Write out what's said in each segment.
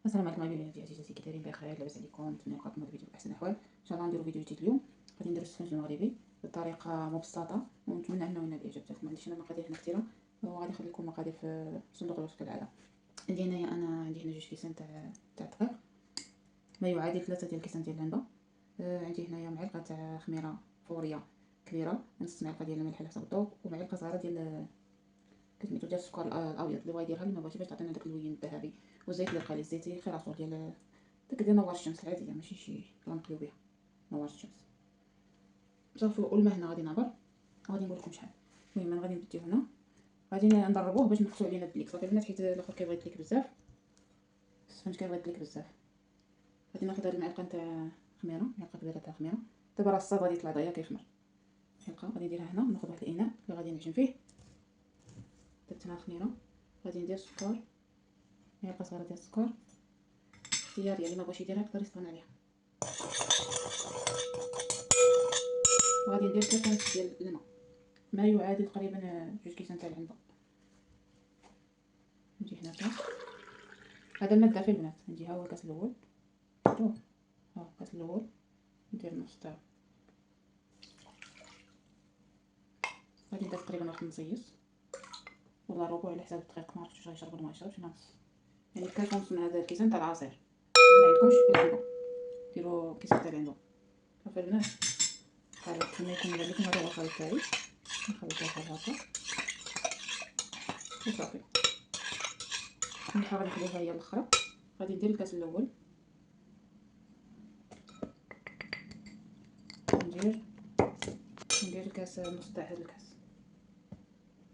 السلام عليكم حبايبي عزيزاتي، كي دايرين بخير؟ لاباس عليكم؟ نتمنى يكون الفيديو باحسن الاحوال. ان شاء الله نديرو فيديو جديد اليوم. غادي ندير السفنج المغربي بطريقه مبسطه ونتمنى انه ينال الاعجاب ديالكم. ما عنديش انا مقادير هنا كثيره وغادي نخلي لكم المقادير في صندوق الوصف كالعاده. عندي هنايا عندي هنا 2 كيسان تاع الدقيق، ما يعادل 3 ديال الكيسان ديال اللندة. عندي هنايا معلقه تاع خميره فوريه كبيره، نص معلقه ديال الملح على حسب الذوق، ومعلقه صغيره ديال كسميتو ديال السكر الابيض اللي بغا يديرها اللي ما بغاش باش تعطينا داك اللوين الذهبي. والزيت اللي بقى لي الزيتي خير عصور ديال داك ديال نوار الشمس العاديه، ماشي شي كلام مقليو بها نوار الشمس صافي. والماء هنا غادي نعبر وغادي نقول لكم شحال. المهم انا غادي نديو هنا، غادي ندربوه باش نقصوا علينا الدليك صافي البنات، حيت الاخر كيبغي يدليك بزاف، السفنج كيبغي يدليك بزاف. غادي ناخذ هاد المعلقه نتاع خميره، معلقه كبيره تاع خميره. دابا راه الصاد غادي يطلع ضيا كيخمر. معلقه غادي نديرها هنا، ناخذ واحد الاناء اللي غادي نعجن فيه. درت هنا الخميره، غادي ندير السكر، معلقه صغيره ديال السكر اختياريه، اللي ما بغاش يديرها يقدر يستغنى عليها. وغادي ندير 3 نص ديال الماء، ما يعادل تقريبا 2 كيسان تاع العنبه. نجي هنا كاس، هذا الماء دافي البنات، نجي ها هو الكاس الاول، شفتوه ها الكاس الاول، ندير نص تاع، غادي ندير تقريبا واحد نصيص ولا ربع على حساب الدقيق، ما عرفتش واش غيشرب ولا ما يشربش. نص يعني كاس ونص من هذا الكيسان تاع العصير. ما عندكمش في العنبه ديروا كيسان تاع العنبه صافي البنات. خليط كما يكون مبان لكم، هذا هو الخليط تاعي، نخلطوه بحال هكا وصافي. الملحه غادي نخليها هي الاخرى. غادي ندير الكاس الاول، ندير الكاس نص تاع هذا الكاس،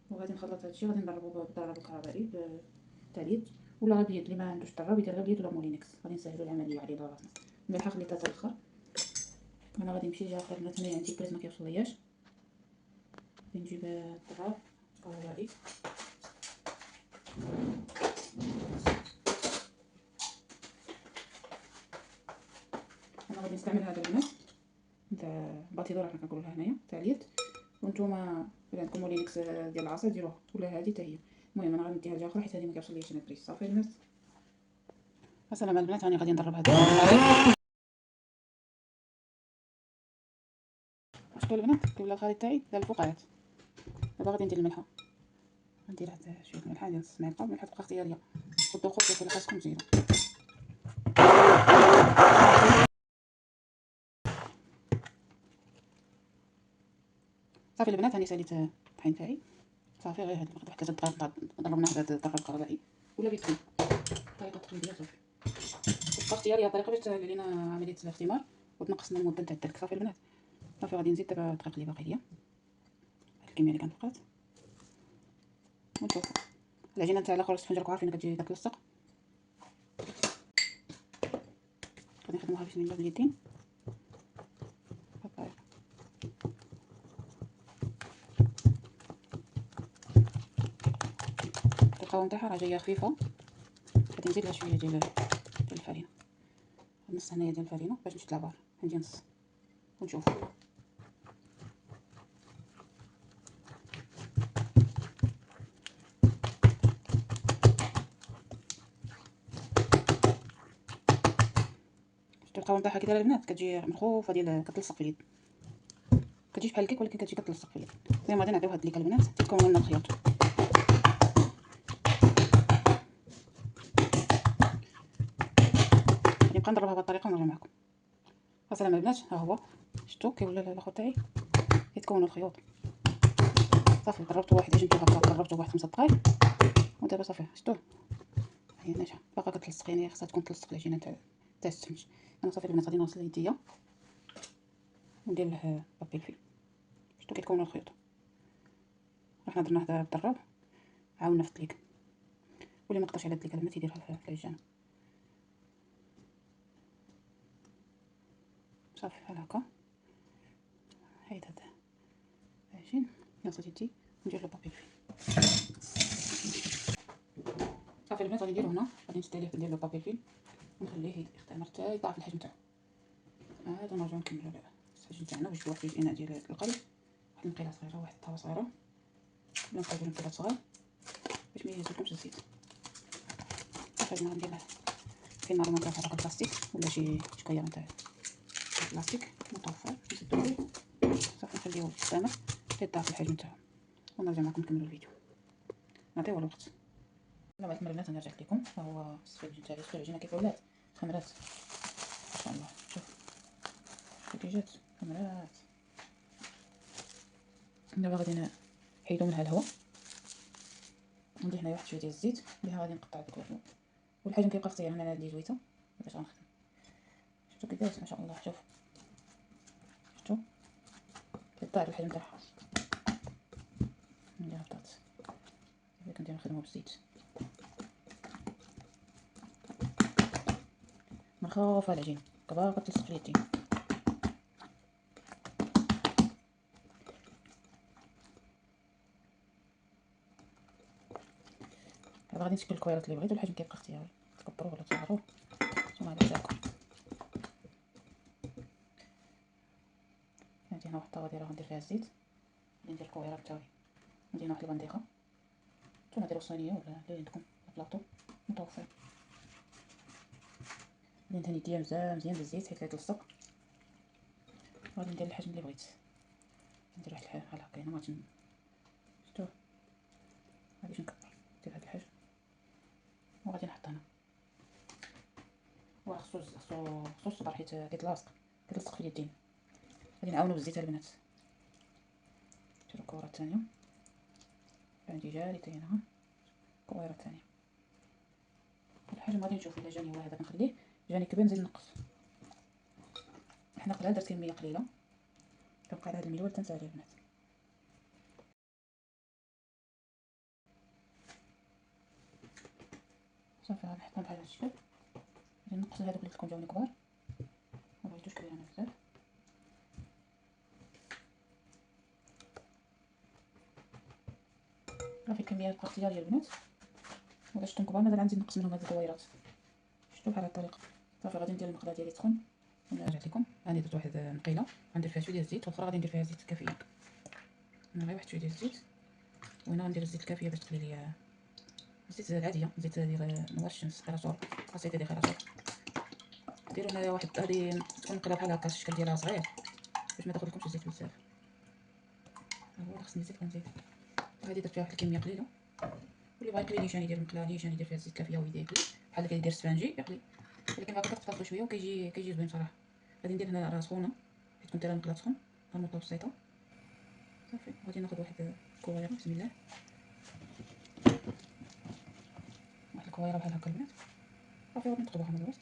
وغادي نخلط هادشي. غادي نضربو بالضرب الكهربائي بالتاليد ولا باليد، اللي ما عندوش طراب يدير غير باليد ولا مولينكس، غادي نسهلو العمليه علينا راسنا. الملحه خليتها حتى الاخر. انا غادي نمشي جهه اخرى البنات، هنايا عندي كريس ما كيوصلياش، غادي نجيب الضراب الكهربائي. انا غادي نستعمل هذا البنات نتاع باتيدور، حنا كنقولوا لها هنايا تاع اليد، وانتوما الا عندكم مولينكس ديال العصير ديروها ولا هذه حتى هي. المهم انا غادي نديها لجهه اخرى حيت هذه ما كيوصلياش انا الكريس. صافي البنات، السلام البنات، راني غادي ندرب هذا شفتوا البنات كي ولا الخليط تاعي دار الفقاعات. دابا غادي ندير الملحه، ندير هاد شويه ملحه، ديال نص معلقه. الملحه تبقى اختياريه، والذوق اللي خاصكم تزيدوا. صافي البنات، راني ساليت الطحين تاعي صافي. غير هاد واحد 3 دقائق ضربناه بهذا الضرب الكهربائي ولا بيدخل طريقه تقليديه صافي. تبقى اختياريه الطريقه باش تسهل علينا عمليه الاختمار وتنقص لنا المده تاع الدرك. صافي البنات، صافي غادي نزيد دابا الدقيق اللي باقي ليا، الكميه اللي كانت بقات، ونشوفوا العجينه تاع الاخر السفنج راكم عارفين كتجي كتلصق. غادي نخدموها بسم الله باليدين بهاد الطريقه. القوام تاعها راه جايه خفيفه. غادي نزيد لها شويه ديال الفرينه، نص هنايا ديال الفرينه باش نشد لابار، عندي نص ونشوفوا. القوام تاعها كي دايره البنات كتجي مخوفه ديال كتلصق في اليد، كتجيش بحال الكيك ولكن كتجي كتلصق في اليد. المهم غادي نعطيو هاد الدليكه البنات تكون لنا الخياط. نبقى نضربها بهاد الطريقه ونرجع معكم. السلام البنات، ها هو شفتوا كي ولا الاخر تاعي يتكونوا الخيوط. صافي قربتو واحد، عجنتو هكا قربتو واحد 5 دقائق ودابا صافي شفتوه هي ناجحه. باقا كتلصق، يعني خاصها تكون تلصق العجينه تاع السفنج. انا صافي البنات غادي نغسل يديا وندير له بابي الفيل. شفتوا كيتكونوا الخيوط، حنا درنا هذا بالضراب عاوننا في الدليك، واللي ما قدرش على الدليك البنات يديرها في العجانه. صافي بحال هكا. هايد هذا العجين غسلت يدي ندير له بابي الفيل. صافي البنات غادي نديرو هنا، غادي نشد عليه ندير له بابي الفيل ونخليه يختمر حتى يضاعف الحجم تاعو. عاد نرجعو نكملو الساجين تاعنا. باش واحد الاناء ديال القلي، واحد المقيله صغيره، واحد الطاوه صغيره، ولا نقادو المقيلات صغار باش ما يهزلكمش الزيت. صافي غادي ندير له نورمالمون كاين هذاك البلاستيك ولا شي كايره نتاع البلاستيك مطفى نسدو عليه صافي نخليوه قدامه حتى يطيح في الحجم تاعو ونرجع معكم نكملوا الفيديو نعطيوه الوقت. السلام عليكم البنات، انا رجعت لكم. ها هو السفنج تاعي السفنجه كيف ولات خمرات ما شاء الله. شوف كي جات خمرات. دابا غادي نحيدو منها الهواء وندير هنايا واحد شويه ديال الزيت بها غادي نقطع داك والحجم كيبقى اختياري. انا هاد لي زويته باش غنخدم. شفتو كي دازت ما شاء الله. شوف شفتو كيطلع الحجم تاعها. ندير البطاط صافي كندير نخدمو بالزيت مرخوفه العجين كبار كتلصق في يدي. دابا غادي نشكل الكويرات اللي بغيت والحجم كيبقى اختياري، تكبروا ولا تصغروا نتوما على حسابكم. عندي هنا واحد الطاوه غندير فيها الزيت، غادي ندير الكويرات تاعي، عندي هنا واحد البنديقه نتوما ديروا صينيه ولا اللي عندكم بلاطو متوفر. غادي ندهن يديا مزيان بالزيت حيت لا يتلصق. غادي ندير الحجم اللي بغيت، ندير واحد بحال هكا هنا غادي شفتوه غاديش نكبر، ندير هاد الحجم وغادي نحط هنا. واه خصو الصبر حيت كيتلاصق كيتلصق في اليدين. غادي نعاونو بالزيت البنات. نديرو الكوره الثانيه عندي جاري تاينها الكويره الثانيه. الحجم غادي نشوف الا جاني هو هذاك نخليه، جاني كبير نزيد نقص. حنا قلال درت كميه قليله كنبقى على هاد المليول تنسى عليه البنات. صافي غادي نحطهم بحال هاد الشكل. غادي نقص هادوك اللي قلت لكم جاوني كبار مبغيتوش كبير انا بزاف. صافي الكميه بقى اختياريه البنات، ولا شفتهم كبار مازال غنزيد نقص منهم هاد الدويرات. شفتوا بحال هاد الطريقه. صافي غادي ندير المقله ديالي تسخن ونرجع لكم. غادي درت واحد المقيله غندير فيها شويه ديال الزيت والاخرى غادي ندير فيها زيت الكافيه. انا غير واحد شويه ديال الزيت وهنا غندير الزيت الكافيه باش تقلي لي الزيت العاديه، زيت ديال نوار الشمس غير بسيطه ديال غير ديروا هنايا واحد غادي تكون مقله بحال هكا الشكل ديالها صغير باش ما تاخذ لكمش الزيت بزاف. ها هو خصني نزيد كنزيد. هادي درت فيها واحد الكميه قليله، واللي بغا يقلي نيشان يدير مقله نيشان يدير فيها الزيت الكافيه ويدير يقلي بحال اللي كيدير السفنجي يقلي، ولكن هكا كتفضلوا شويه وكيجي زوين صراحه. غادي ندير هنا راه سخونه حيت كنت دايره المقله تسخن متوسطه. صافي غادي ناخذ واحد الكويره بسم الله، واحد الكويره بحال هكا البنات. صافي غادي نقلبوها من الوسط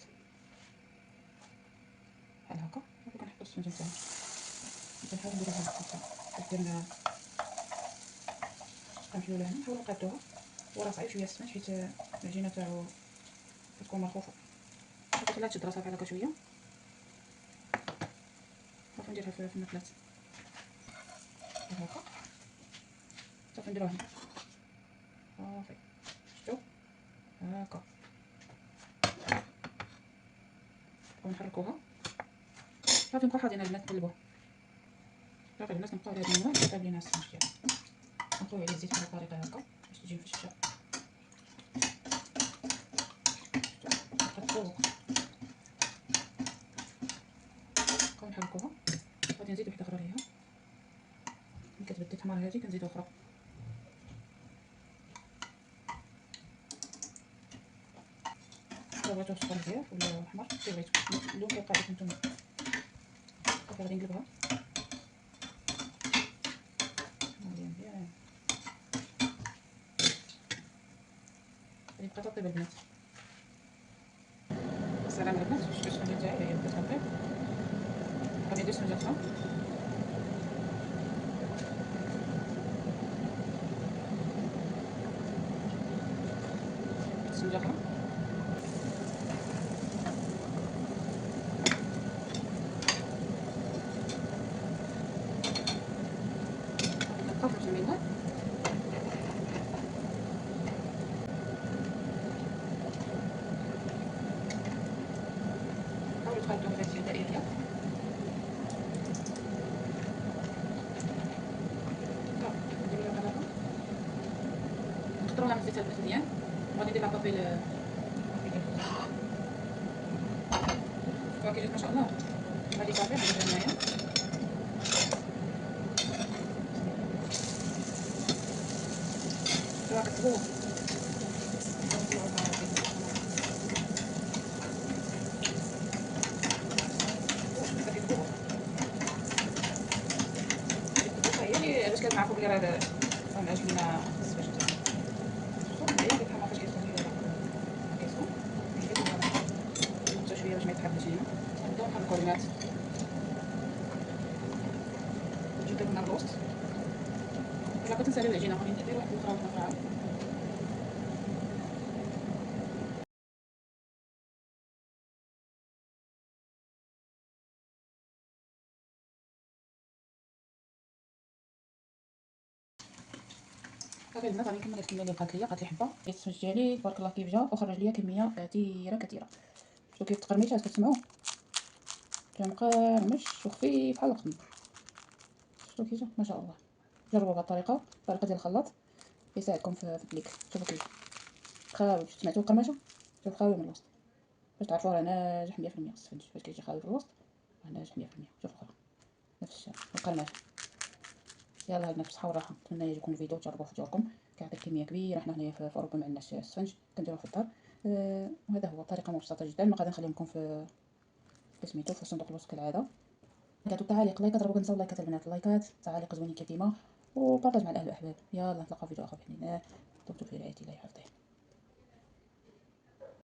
بحال هكا. صافي كنحطو السفنجه نتاعنا كنحاول نديرو بحال هكا درنا كنحلولها هنا نحاولو نقادوها. وراه صعيب شويه السفنج حيت العجينه تاعو كتكون مرخوفه. صافي خليها تشد راسها بحال هكا شويه. صافي نديرها في المقلاه بحال هكا. صافي نديروها هنا صافي شفتو هكا ونحركوها. صافي نبقاو حاضرين البنات نقلبوها. صافي البنات كنبقاو على هاد المنوال كتطيب لينا السفنج ديالنا. كنخويو عليه الزيت بهاد الطريقه هكا باش تجي مفششه كتفوق. نبقاو نحركوها. غادي نزيد وحده اخرى ليها ملي كتبدل تحمر هادي كنزيدو اخرى. إلا بغيتو صفر بزاف ولا احمر كي بغيتو اللون كيبقى لكم نتوما. صافي غادي نقلبها مزيان غادي تبقى تطيب البنات. السلام البنات. شفتو السفنجه تاعي هي بدات كطيب. غادي ندير سفنجه اخرى سفنجه اخرى نبقاو في نفس المنوال. حاولوا تخلطوها في هاد الدائريه. نديرو لها بحال هكا نقطروها من الزيت البنات مزيان. وغادي ندير لها بابيل شوفوا كي جات ما شاء الله. غادي صافي نديرها هنايا. شوفوا كتبوا هي باش كنعرفوا بلي راه العجينه خصها شويه كتحمر فاش كيدخل فيها كيسخن حتى شويه باش ما يتحبش هنا. نبداو نحركو البنات. نجيو درنا الروست. الا بغيتي نسالي العجينه غادي ندير واحد الخلطه صافي البنات غادي نكمل الكميه اللي بقات ليا. بقات لي حبه السفنج ديالي تبارك الله كيف جا وخرج ليا كميه كثيره. شوفوا كيف تقرميشات كتسمعوا جا مقرمش وخفيف بحال القطن. شوفوا كي جا ما شاء الله. جربوا بهذه الطريقه ديال الخلاط يساعدكم في الدليك. شوفوا كيف خاوي. سمعتوا القرمشه؟ شوف خاوي من الوسط باش تعرفوا راه ناجح 100%. السفنج باش كيجي خاوي في الوسط راه ناجح 100%. شوف الاخرى نفس الشيء القرمشه. يلا البنات بصحه وراحه. نتمنى يعجبكم الفيديو وتجربوه في ديوركم. كيعطي كميه كبيره. حنا هنايا في اوروبا ما عندناش السفنج كنديروه في الدار. وهذا هو طريقه مبسطه جدا. المقادير نخليهم لكم في سميتو في صندوق الوصف كالعاده. لايكات وتعاليق. لايكات راه كنساو لايكات البنات. اللايكات تعاليق زوينين كديما وبارطاج مع الاهل والاحباب. يلا نتلاقاو في فيديو اخر بحنين. دمتم في رعايه الله يحفظه.